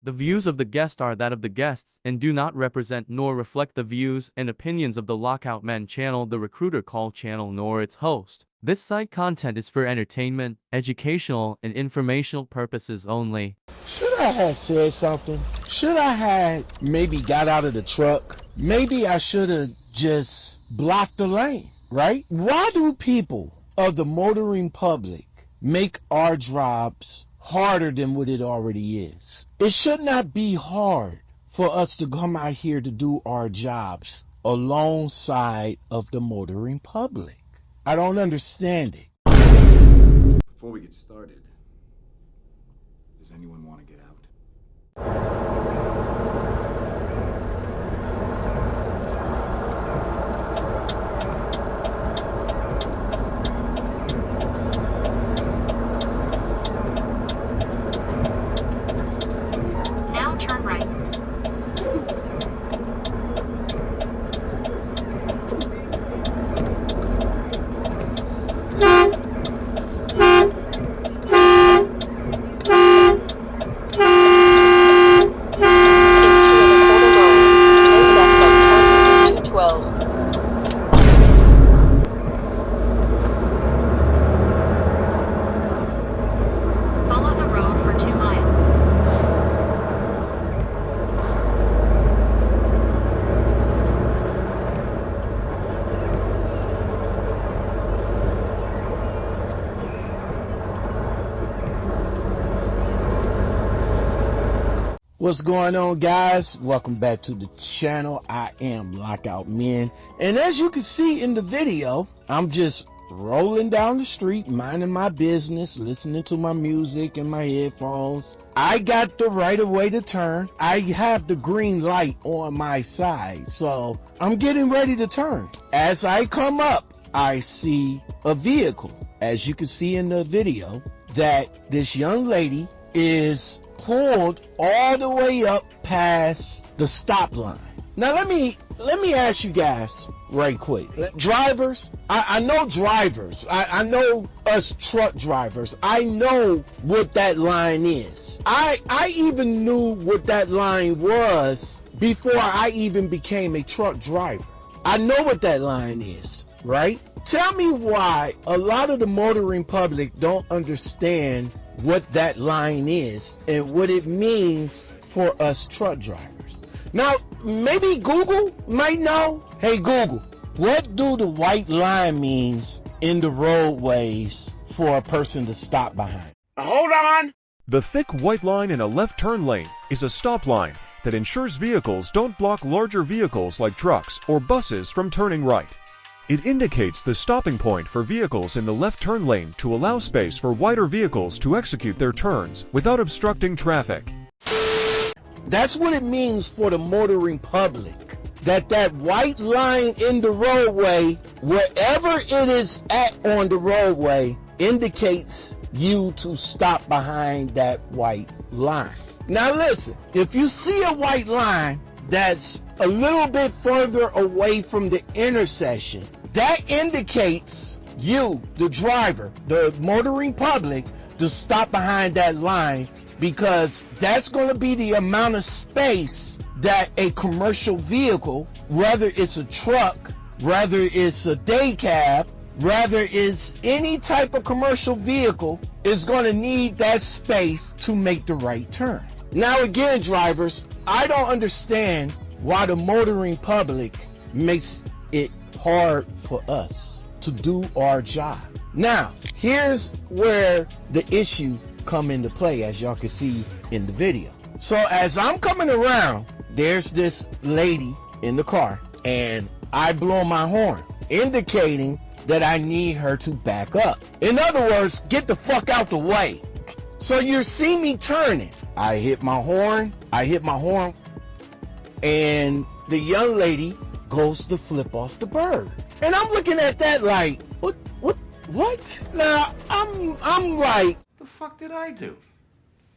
The views of the guest are that of the guests and do not represent nor reflect the views and opinions of the Lockoutmen channel, the Recruiter Call channel, nor its host. This site content is for entertainment, educational, and informational purposes only. Should I have said something? Should I have maybe got out of the truck? Maybe I should have just blocked the lane, right? Why do people of the motoring public make our jobs harder than what it already is? It should not be hard for us to come out here to do our jobs alongside of the motoring public. I don't understand it. Before we get started, does anyone want to get out? Now turn right. Follow the road for 2 miles. What's going on, guys? Welcome back to the channel. I am Lockoutmen, and as you can see in the video, I'm just rolling down the street, minding my business, listening to my music in my headphones. I got the right of way to turn. I have the green light on my side, so I'm getting ready to turn. As I come up, I see a vehicle. As you can see in the video, that this young lady is pulled all the way up past the stop line. Now let me ask you guys right quick. Drivers, I know drivers. I know us truck drivers. I know what that line is. I even knew what that line was before I even became a truck driver. I know what that line is, right? Tell me why a lot of the motoring public don't understand what that line is and what it means for us truck drivers. Now, maybe Google might know. Hey Google, what do the white line means in the roadways for a person to stop behind? Hold on! The thick white line in a left turn lane is a stop line that ensures vehicles don't block larger vehicles like trucks or buses from turning right. It indicates the stopping point for vehicles in the left turn lane to allow space for wider vehicles to execute their turns without obstructing traffic. That's what it means for the motoring public. That white line in the roadway, wherever it is at on the roadway, indicates you to stop behind that white line. Now listen, if you see a white line that's a little bit further away from the intersection, that indicates you, the driver, the motoring public, to stop behind that line, because that's going to be the amount of space that a commercial vehicle, whether it's a truck, whether it's a day cab, whether it's any type of commercial vehicle, is going to need that space to make the right turn. Now again, drivers, I don't understand why the motoring public makes it hard for us to do our job. Now, here's where the issue come into play, as y'all can see in the video. So as I'm coming around, there's this lady in the car, and I blow my horn, indicating that I need her to back up. In other words, get the fuck out the way. So you see me turning. I hit my horn, and the young lady goes to flip off the bird. And I'm looking at that like, what? Now, I'm like, The fuck did I do?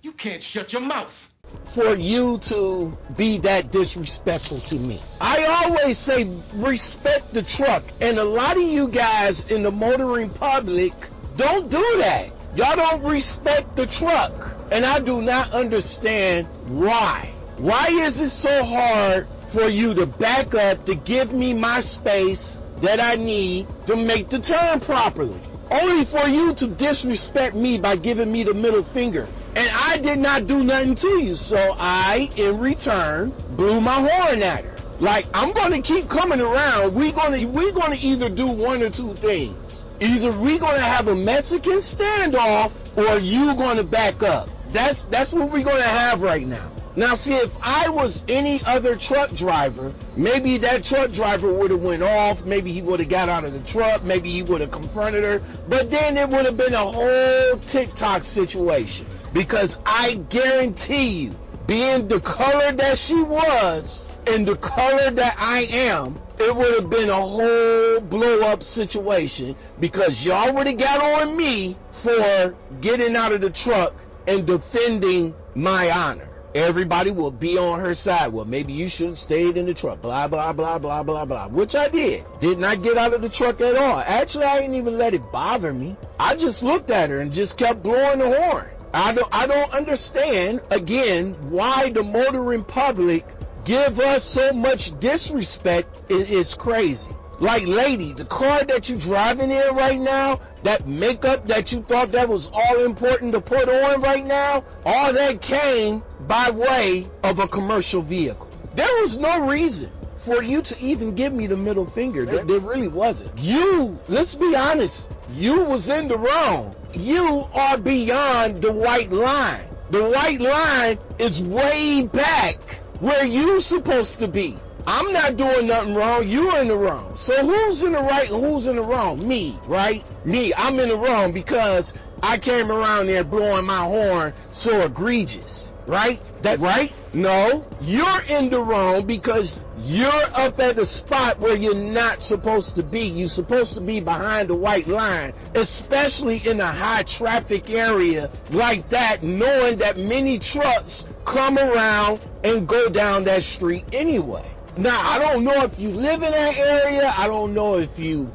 You can't shut your mouth. for you to be that disrespectful to me. I always say respect the truck, and a lot of you guys in the motoring public don't do that. Y'all don't respect the truck. And I do not understand why. Why is it so hard for you to back up to give me my space that I need to make the turn properly? Only for you to disrespect me by giving me the middle finger. And I did not do nothing to you. So I, in return, blew my horn at her. Like, I'm going to keep coming around. We're going to either do one or two things. Either we're going to have a Mexican standoff or you going to back up. That's what we're going to have right now. Now, see, if I was any other truck driver, maybe that truck driver would have went off. Maybe he would have got out of the truck. Maybe he would have confronted her. But then it would have been a whole TikTok situation. Because I guarantee you, being the color that she was and the color that I am, it would have been a whole blow-up situation. Because y'all would have got on me for getting out of the truck and defending my honor. Everybody will be on her side. Well, maybe you should have stayed in the truck. Blah, blah, blah, blah, blah, blah. Which I did. Did not get out of the truck at all. Actually, I didn't even let it bother me. I just looked at her and just kept blowing the horn. I don't understand, again, why the motoring public give us so much disrespect. It's crazy. Like, lady, the car that you're driving in right now, that makeup that you thought that was all important to put on right now, all that came by way of a commercial vehicle. There was no reason for you to even give me the middle finger. There really wasn't. You, let's be honest, you was in the wrong. You are beyond the white line. The white line is way back where you supposed to be. I'm not doing nothing wrong. You're in the wrong. So who's in the right and who's in the wrong? Me, right? Me. I'm in the wrong because I came around there blowing my horn so egregious, right? That right? No, you're in the wrong because you're up at the spot where you're not supposed to be. You're supposed to be behind the white line, especially in a high traffic area like that, knowing that many trucks come around and go down that street anyway. Now, I don't know if you live in that area. I don't know if you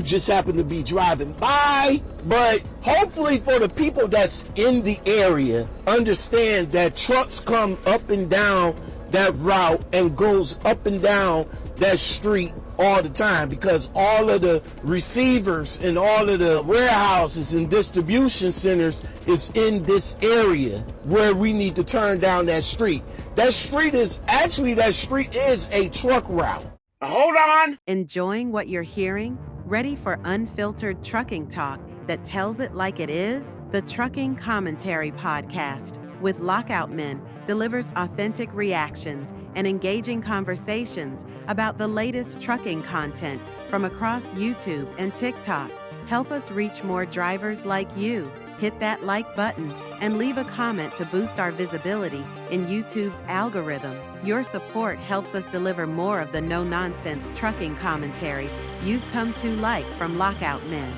just happen to be driving by. But hopefully for the people that's in the area, understand that trucks come up and down that route and goes up and down that street all the time, because all of the receivers and all of the warehouses and distribution centers is in this area where we need to turn down that street. That street is a truck route. Hold on. Enjoying what you're hearing? Ready for unfiltered trucking talk that tells it like it is? The Trucking Commentary Podcast with Lockoutmen delivers authentic reactions and engaging conversations about the latest trucking content from across YouTube and TikTok. Help us reach more drivers like you. Hit that like button and leave a comment to boost our visibility in YouTube's algorithm. Your support helps us deliver more of the no-nonsense trucking commentary you've come to like from Lockoutmen.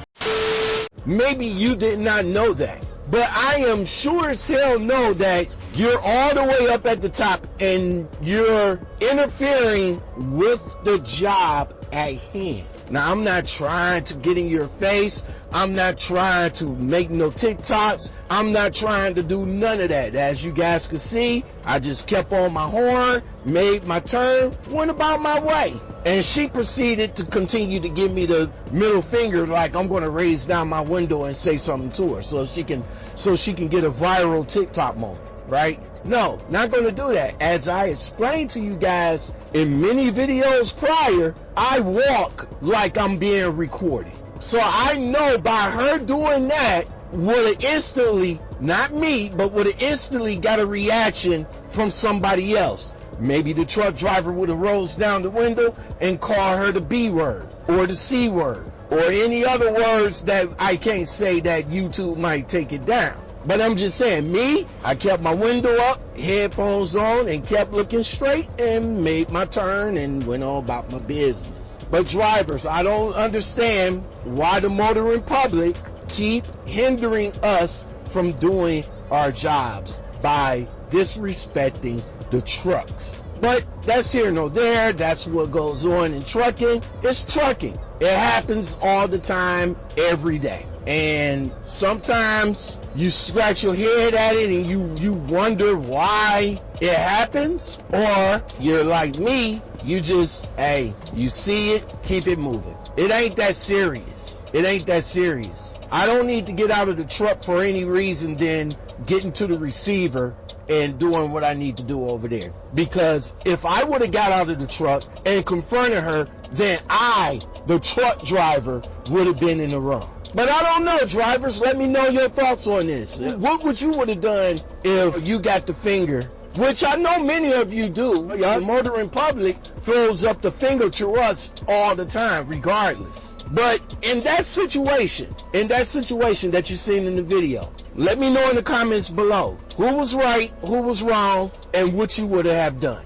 Maybe you did not know that, but I am sure as hell know that you're all the way up at the top and you're interfering with the job at hand. Now, I'm not trying to get in your face. I'm not trying to make no TikToks. I'm not trying to do none of that. As you guys can see, I just kept on my horn, made my turn, went about my way. And she proceeded to continue to give me the middle finger like I'm going to raise down my window and say something to her so she can get a viral TikTok moment, right? No, not going to do that. As I explained to you guys in many videos prior, I walk like I'm being recorded. So I know by her doing that, would have instantly, not me, but would have instantly got a reaction from somebody else. Maybe the truck driver would have rose down the window and called her the B word or the C word or any other words that I can't say that YouTube might take it down. But I'm just saying, me, I kept my window up, headphones on, and kept looking straight and made my turn and went on about my business. But drivers, I don't understand why the motoring public keep hindering us from doing our jobs by disrespecting the trucks. But that's here nor there. That's what goes on in trucking. It's trucking. It happens all the time, every day. And sometimes you scratch your head at it and you wonder why it happens. Or you're like me, you just, hey, you see it, keep it moving. It ain't that serious. It ain't that serious. I don't need to get out of the truck for any reason than getting to the receiver and doing what I need to do over there. Because if I would have got out of the truck and confronted her, then I, the truck driver, would have been in the wrong. But I don't know, drivers. Let me know your thoughts on this. What would you would have done if you got the finger? Which I know many of you do. The motoring public throws up the finger to us all the time, regardless. But in that situation that you've seen in the video, let me know in the comments below who was right, who was wrong, and what you would have done.